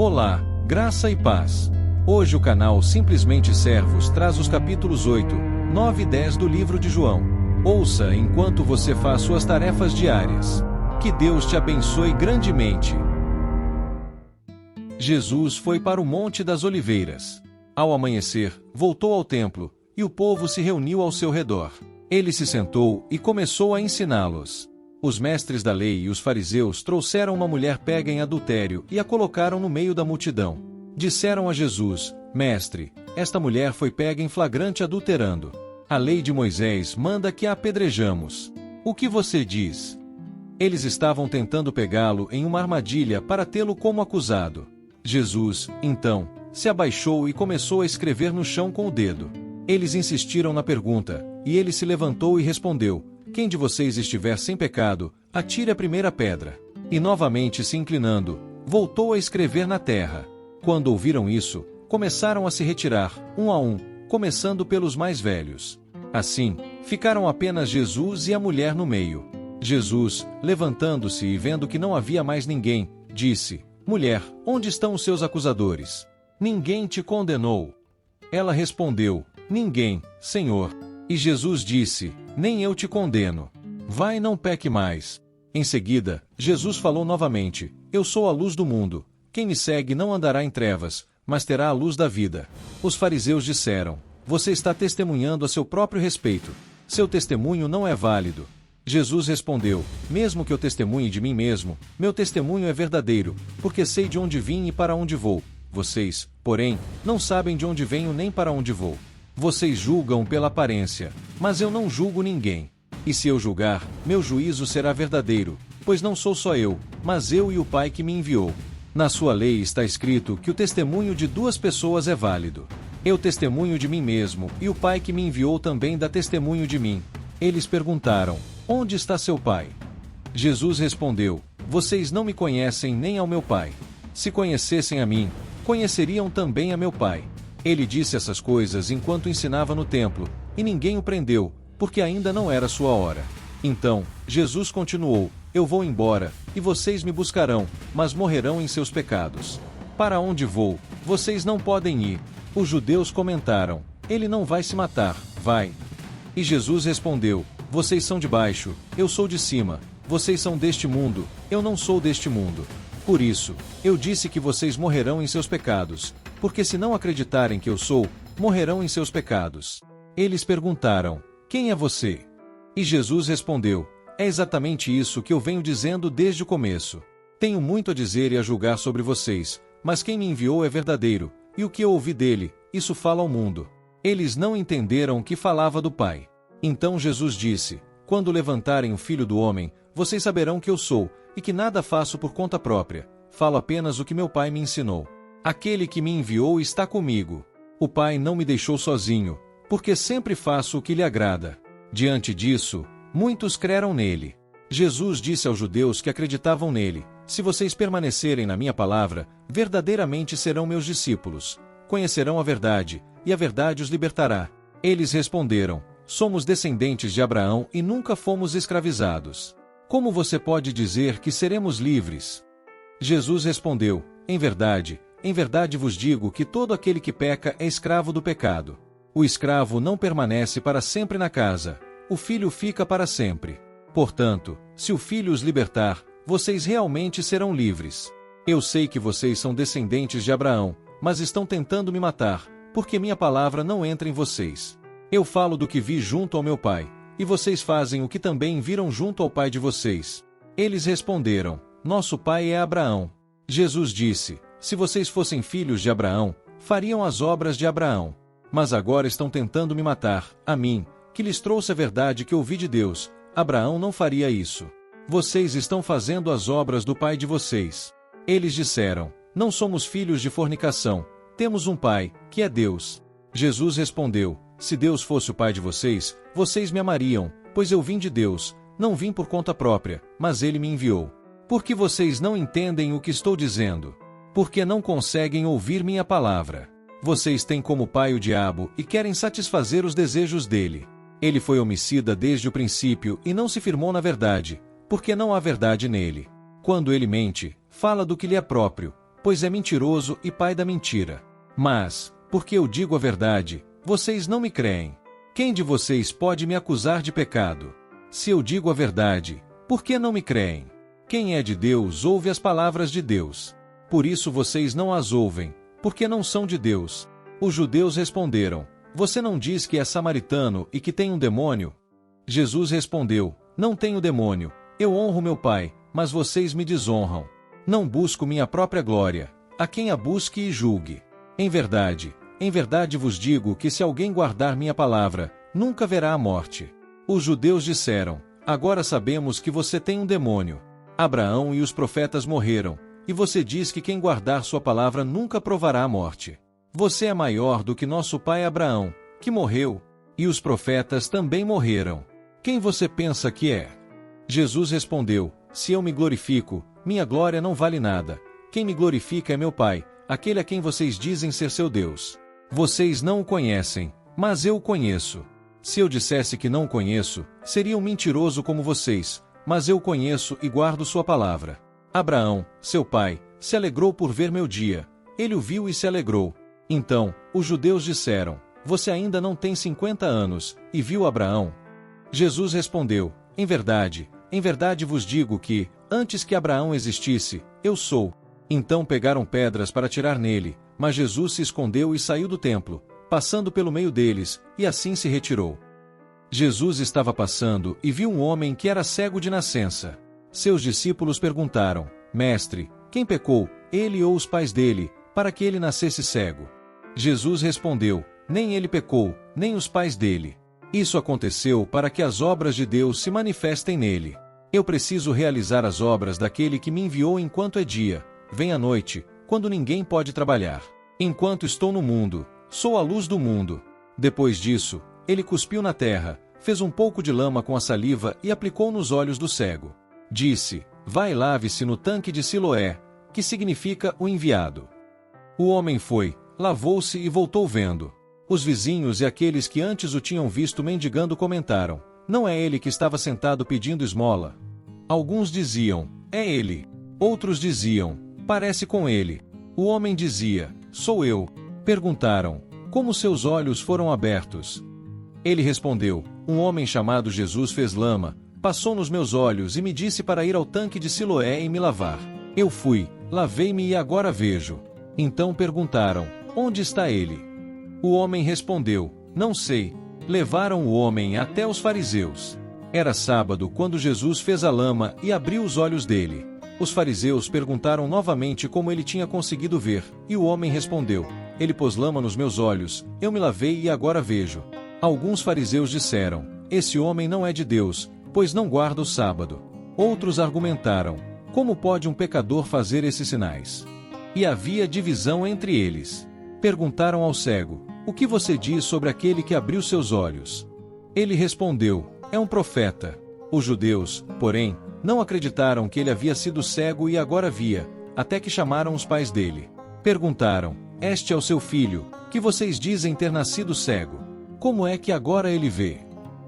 Olá, graça e paz. Hoje o canal Simplesmente Servos traz os capítulos 8, 9 e 10 do livro de João. Ouça enquanto você faz suas tarefas diárias. Que Deus te abençoe grandemente. Jesus foi para o Monte das Oliveiras. Ao amanhecer, voltou ao templo, e o povo se reuniu ao seu redor. Ele se sentou e começou a ensiná-los. Os mestres da lei e os fariseus trouxeram uma mulher pega em adultério e a colocaram no meio da multidão. Disseram a Jesus: Mestre, esta mulher foi pega em flagrante adulterando. A lei de Moisés manda que a apedrejamos. O que você diz? Eles estavam tentando pegá-lo em uma armadilha para tê-lo como acusado. Jesus, então, se abaixou e começou a escrever no chão com o dedo. Eles insistiram na pergunta, e ele se levantou e respondeu: Quem de vocês estiver sem pecado, atire a primeira pedra. E novamente se inclinando, voltou a escrever na terra. Quando ouviram isso, começaram a se retirar, um a um, começando pelos mais velhos. Assim, ficaram apenas Jesus e a mulher no meio. Jesus, levantando-se e vendo que não havia mais ninguém, disse: Mulher, onde estão os seus acusadores? Ninguém te condenou? Ela respondeu: Ninguém, Senhor. E Jesus disse: Nem eu te condeno. Vai e não peque mais. Em seguida, Jesus falou novamente: Eu sou a luz do mundo. Quem me segue não andará em trevas, mas terá a luz da vida. Os fariseus disseram: Você está testemunhando a seu próprio respeito. Seu testemunho não é válido. Jesus respondeu: Mesmo que eu testemunhe de mim mesmo, meu testemunho é verdadeiro, porque sei de onde vim e para onde vou. Vocês, porém, não sabem de onde venho nem para onde vou. Vocês julgam pela aparência, mas eu não julgo ninguém. E se eu julgar, meu juízo será verdadeiro, pois não sou só eu, mas eu e o Pai que me enviou. Na sua lei está escrito que o testemunho de duas pessoas é válido. Eu testemunho de mim mesmo, e o Pai que me enviou também dá testemunho de mim. Eles perguntaram: Onde está seu Pai? Jesus respondeu: Vocês não me conhecem nem ao meu Pai. Se conhecessem a mim, conheceriam também a meu Pai. Ele disse essas coisas enquanto ensinava no templo, e ninguém o prendeu, porque ainda não era sua hora. Então, Jesus continuou: Eu vou embora, e vocês me buscarão, mas morrerão em seus pecados. Para onde vou, vocês não podem ir. Os judeus comentaram: Ele não vai se matar, vai. E Jesus respondeu: Vocês são de baixo, eu sou de cima. Vocês são deste mundo, eu não sou deste mundo. Por isso, eu disse que vocês morrerão em seus pecados, porque se não acreditarem que eu sou, morrerão em seus pecados. Eles perguntaram: Quem é você? E Jesus respondeu: É exatamente isso que eu venho dizendo desde o começo. Tenho muito a dizer e a julgar sobre vocês, mas quem me enviou é verdadeiro, e o que eu ouvi dele, isso fala ao mundo. Eles não entenderam que falava do Pai. Então Jesus disse: Quando levantarem o Filho do Homem, vocês saberão que eu sou, e que nada faço por conta própria, falo apenas o que meu Pai me ensinou. Aquele que me enviou está comigo. O Pai não me deixou sozinho, porque sempre faço o que lhe agrada. Diante disso, muitos creram nele. Jesus disse aos judeus que acreditavam nele: Se vocês permanecerem na minha palavra, verdadeiramente serão meus discípulos. Conhecerão a verdade, e a verdade os libertará. Eles responderam: Somos descendentes de Abraão e nunca fomos escravizados. Como você pode dizer que seremos livres? Jesus respondeu: em verdade vos digo que todo aquele que peca é escravo do pecado. O escravo não permanece para sempre na casa, o filho fica para sempre. Portanto, se o filho os libertar, vocês realmente serão livres. Eu sei que vocês são descendentes de Abraão, mas estão tentando me matar, porque minha palavra não entra em vocês. Eu falo do que vi junto ao meu Pai, e vocês fazem o que também viram junto ao pai de vocês. Eles responderam: Nosso pai é Abraão. Jesus disse: Se vocês fossem filhos de Abraão, fariam as obras de Abraão. Mas agora estão tentando me matar, a mim, que lhes trouxe a verdade que ouvi de Deus. Abraão não faria isso. Vocês estão fazendo as obras do pai de vocês. Eles disseram: Não somos filhos de fornicação, temos um pai, que é Deus. Jesus respondeu: Se Deus fosse o pai de vocês, vocês me amariam, pois eu vim de Deus, não vim por conta própria, mas ele me enviou. Por que vocês não entendem o que estou dizendo? Porque não conseguem ouvir minha palavra. Vocês têm como pai o diabo e querem satisfazer os desejos dele. Ele foi homicida desde o princípio e não se firmou na verdade, porque não há verdade nele. Quando ele mente, fala do que lhe é próprio, pois é mentiroso e pai da mentira. Mas, porque eu digo a verdade, vocês não me creem. Quem de vocês pode me acusar de pecado? Se eu digo a verdade, por que não me creem? Quem é de Deus ouve as palavras de Deus. Por isso vocês não as ouvem, porque não são de Deus. Os judeus responderam: Você não diz que é samaritano e que tem um demônio? Jesus respondeu: Não tenho demônio, eu honro meu Pai, mas vocês me desonram. Não busco minha própria glória, a quem a busque e julgue. Em verdade vos digo que se alguém guardar minha palavra, nunca verá a morte. Os judeus disseram: Agora sabemos que você tem um demônio. Abraão e os profetas morreram, e você diz que quem guardar sua palavra nunca provará a morte. Você é maior do que nosso pai Abraão, que morreu, e os profetas também morreram. Quem você pensa que é? Jesus respondeu: Se eu me glorifico, minha glória não vale nada. Quem me glorifica é meu Pai, aquele a quem vocês dizem ser seu Deus. Vocês não o conhecem, mas eu o conheço. Se eu dissesse que não o conheço, seria um mentiroso como vocês, mas eu o conheço e guardo sua palavra. Abraão, seu pai, se alegrou por ver meu dia. Ele o viu e se alegrou. Então, os judeus disseram: Você ainda não tem 50 anos, e viu Abraão? Jesus respondeu: Em verdade vos digo que, antes que Abraão existisse, eu sou. Então pegaram pedras para atirar nele, mas Jesus se escondeu e saiu do templo, passando pelo meio deles, e assim se retirou. Jesus estava passando e viu um homem que era cego de nascença. Seus discípulos perguntaram: Mestre, quem pecou, ele ou os pais dele, para que ele nascesse cego? Jesus respondeu: Nem ele pecou, nem os pais dele. Isso aconteceu para que as obras de Deus se manifestem nele. Eu preciso realizar as obras daquele que me enviou enquanto é dia. Vem a noite, quando ninguém pode trabalhar. Enquanto estou no mundo, sou a luz do mundo. Depois disso, ele cuspiu na terra, fez um pouco de lama com a saliva e aplicou nos olhos do cego. Disse: Vai e lave-se no tanque de Siloé, que significa o enviado. O homem foi, lavou-se e voltou vendo. Os vizinhos e aqueles que antes o tinham visto mendigando comentaram: Não é ele que estava sentado pedindo esmola? Alguns diziam: É ele. Outros diziam: Parece com ele. O homem dizia: Sou eu. Perguntaram: Como seus olhos foram abertos? Ele respondeu: Um homem chamado Jesus fez lama, passou nos meus olhos e me disse para ir ao tanque de Siloé e me lavar. Eu fui, lavei-me e agora vejo. Então perguntaram: Onde está ele? O homem respondeu: Não sei. Levaram o homem até os fariseus. Era sábado quando Jesus fez a lama e abriu os olhos dele. Os fariseus perguntaram novamente como ele tinha conseguido ver, e o homem respondeu: Ele pôs lama nos meus olhos, eu me lavei e agora vejo. Alguns fariseus disseram: Esse homem não é de Deus, pois não guarda o sábado. Outros argumentaram: Como pode um pecador fazer esses sinais? E havia divisão entre eles. Perguntaram ao cego: O que você diz sobre aquele que abriu seus olhos? Ele respondeu: É um profeta. Os judeus, porém, não acreditaram que ele havia sido cego e agora via, até que chamaram os pais dele. Perguntaram: Este é o seu filho, que vocês dizem ter nascido cego. Como é que agora ele vê?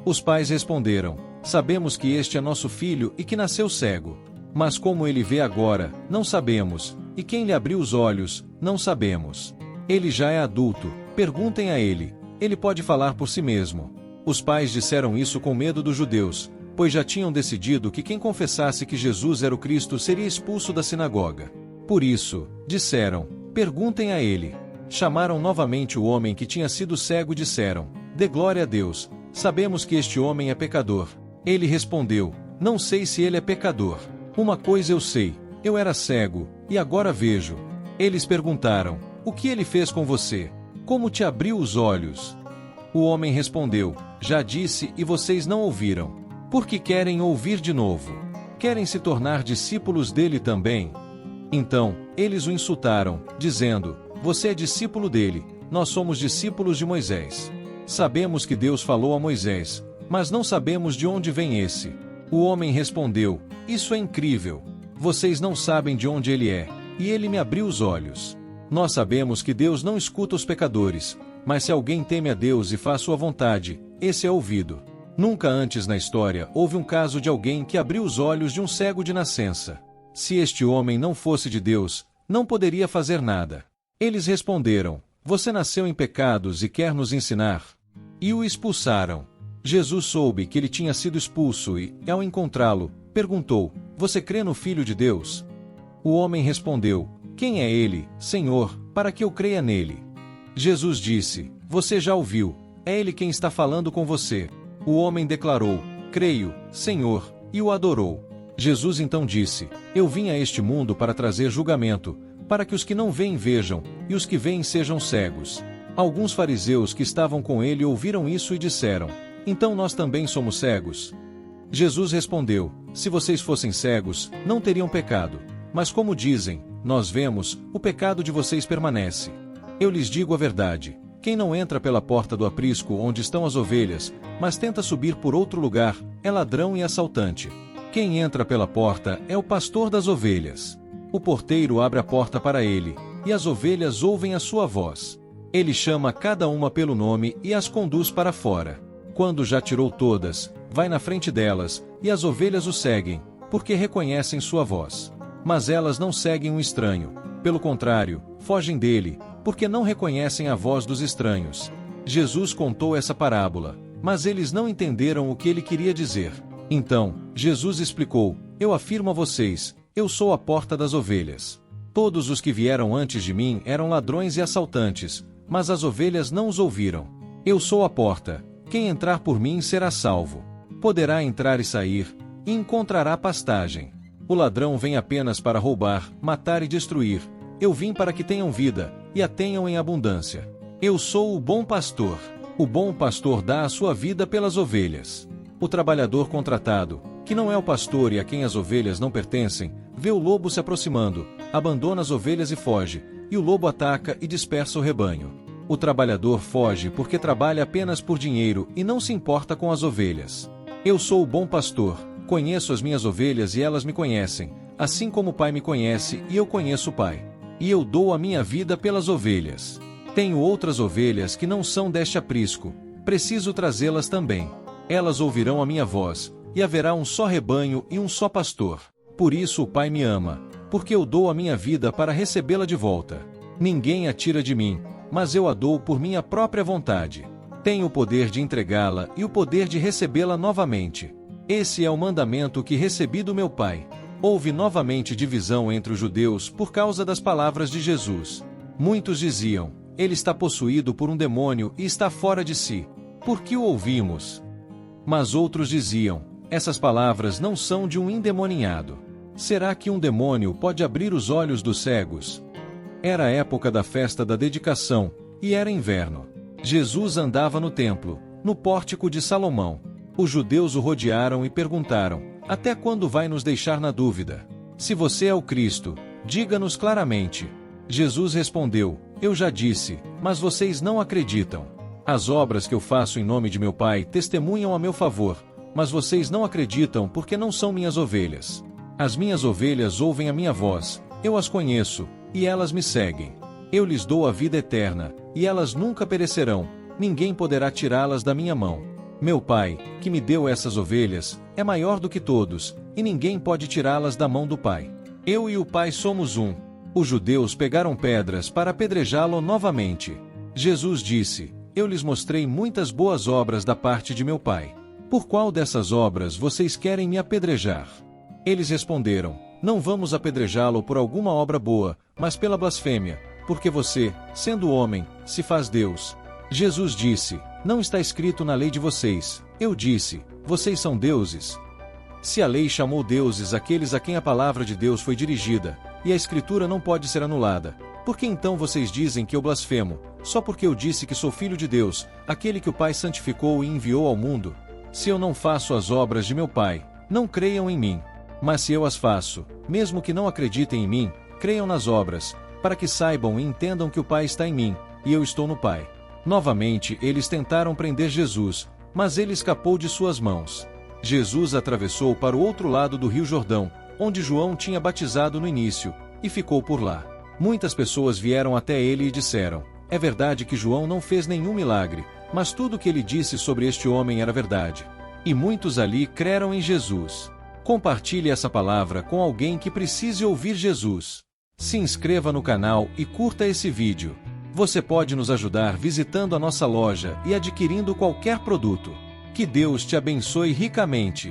Os pais responderam: Sabemos que este é nosso filho e que nasceu cego. Mas como ele vê agora, não sabemos, e quem lhe abriu os olhos, não sabemos. Ele já é adulto, perguntem a ele. Ele pode falar por si mesmo. Os pais disseram isso com medo dos judeus, pois já tinham decidido que quem confessasse que Jesus era o Cristo seria expulso da sinagoga. Por isso, disseram: Perguntem a ele. Chamaram novamente o homem que tinha sido cego e disseram: Dê glória a Deus, sabemos que este homem é pecador. Ele respondeu: Não sei se ele é pecador. Uma coisa eu sei, eu era cego, e agora vejo. Eles perguntaram: O que ele fez com você? Como te abriu os olhos? O homem respondeu: Já disse e vocês não ouviram. Porque querem ouvir de novo. Querem se tornar discípulos dele também? Então, eles o insultaram, dizendo: Você é discípulo dele, nós somos discípulos de Moisés. Sabemos que Deus falou a Moisés, mas não sabemos de onde vem esse. O homem respondeu: Isso é incrível. Vocês não sabem de onde ele é, e ele me abriu os olhos. Nós sabemos que Deus não escuta os pecadores, mas se alguém teme a Deus e faz sua vontade, esse é ouvido. Nunca antes na história houve um caso de alguém que abriu os olhos de um cego de nascença. Se este homem não fosse de Deus, não poderia fazer nada. Eles responderam: Você nasceu em pecados e quer nos ensinar? E o expulsaram. Jesus soube que ele tinha sido expulso e, ao encontrá-lo, perguntou: Você crê no Filho de Deus? O homem respondeu: Quem é ele, Senhor, para que eu creia nele? Jesus disse: Você já ouviu, é ele quem está falando com você. O homem declarou: Creio, Senhor, e o adorou. Jesus então disse: Eu vim a este mundo para trazer julgamento, para que os que não veem vejam, e os que veem sejam cegos. Alguns fariseus que estavam com ele ouviram isso e disseram: Então nós também somos cegos? Jesus respondeu: Se vocês fossem cegos, não teriam pecado. Mas como dizem, nós vemos, o pecado de vocês permanece. Eu lhes digo a verdade: quem não entra pela porta do aprisco onde estão as ovelhas, mas tenta subir por outro lugar, é ladrão e assaltante. Quem entra pela porta é o pastor das ovelhas. O porteiro abre a porta para ele, e as ovelhas ouvem a sua voz. Ele chama cada uma pelo nome e as conduz para fora. Quando já tirou todas, vai na frente delas, e as ovelhas o seguem, porque reconhecem sua voz. Mas elas não seguem um estranho. Pelo contrário, fogem dele, porque não reconhecem a voz dos estranhos. Jesus contou essa parábola, mas eles não entenderam o que ele queria dizer. Então, Jesus explicou: Eu afirmo a vocês, eu sou a porta das ovelhas. Todos os que vieram antes de mim eram ladrões e assaltantes, mas as ovelhas não os ouviram. Eu sou a porta. Quem entrar por mim será salvo. Poderá entrar e sair, e encontrará pastagem. O ladrão vem apenas para roubar, matar e destruir. Eu vim para que tenham vida, e a tenham em abundância. Eu sou o bom pastor. O bom pastor dá a sua vida pelas ovelhas. O trabalhador contratado, que não é o pastor e a quem as ovelhas não pertencem, vê o lobo se aproximando, abandona as ovelhas e foge, e o lobo ataca e dispersa o rebanho. O trabalhador foge porque trabalha apenas por dinheiro e não se importa com as ovelhas. Eu sou o bom pastor, conheço as minhas ovelhas e elas me conhecem, assim como o Pai me conhece e eu conheço o Pai. E eu dou a minha vida pelas ovelhas. Tenho outras ovelhas que não são deste aprisco, preciso trazê-las também. Elas ouvirão a minha voz, e haverá um só rebanho e um só pastor. Por isso o Pai me ama, porque eu dou a minha vida para recebê-la de volta. Ninguém a tira de mim, mas eu a dou por minha própria vontade. Tenho o poder de entregá-la e o poder de recebê-la novamente. Esse é o mandamento que recebi do meu Pai. Houve novamente divisão entre os judeus por causa das palavras de Jesus. Muitos diziam: Ele está possuído por um demônio e está fora de si. Por que o ouvimos? Mas outros diziam: Essas palavras não são de um endemoniado. Será que um demônio pode abrir os olhos dos cegos? Era a época da festa da dedicação, e era inverno. Jesus andava no templo, no pórtico de Salomão. Os judeus o rodearam e perguntaram: Até quando vai nos deixar na dúvida? Se você é o Cristo, diga-nos claramente. Jesus respondeu: Eu já disse, mas vocês não acreditam. As obras que eu faço em nome de meu Pai testemunham a meu favor, mas vocês não acreditam porque não são minhas ovelhas. As minhas ovelhas ouvem a minha voz, eu as conheço, e elas me seguem. Eu lhes dou a vida eterna, e elas nunca perecerão, ninguém poderá tirá-las da minha mão. Meu Pai, que me deu essas ovelhas, é maior do que todos, e ninguém pode tirá-las da mão do Pai. Eu e o Pai somos um. Os judeus pegaram pedras para apedrejá-lo novamente. Jesus disse: Eu lhes mostrei muitas boas obras da parte de meu Pai. Por qual dessas obras vocês querem me apedrejar? Eles responderam: Não vamos apedrejá-lo por alguma obra boa, mas pela blasfêmia, porque você, sendo homem, se faz Deus. Jesus disse: Não está escrito na lei de vocês. Eu disse: Vocês são deuses. Se a lei chamou deuses aqueles a quem a palavra de Deus foi dirigida, e a Escritura não pode ser anulada, por que então vocês dizem que eu blasfemo, só porque eu disse que sou filho de Deus, aquele que o Pai santificou e enviou ao mundo? Se eu não faço as obras de meu Pai, não creiam em mim. Mas se eu as faço, mesmo que não acreditem em mim, creiam nas obras, para que saibam e entendam que o Pai está em mim, e eu estou no Pai. Novamente eles tentaram prender Jesus, mas ele escapou de suas mãos. Jesus atravessou para o outro lado do Rio Jordão, onde João tinha batizado no início, e ficou por lá. Muitas pessoas vieram até ele e disseram: É verdade que João não fez nenhum milagre, mas tudo o que ele disse sobre este homem era verdade. E muitos ali creram em Jesus. Compartilhe essa palavra com alguém que precise ouvir Jesus. Se inscreva no canal e curta esse vídeo. Você pode nos ajudar visitando a nossa loja e adquirindo qualquer produto. Que Deus te abençoe ricamente.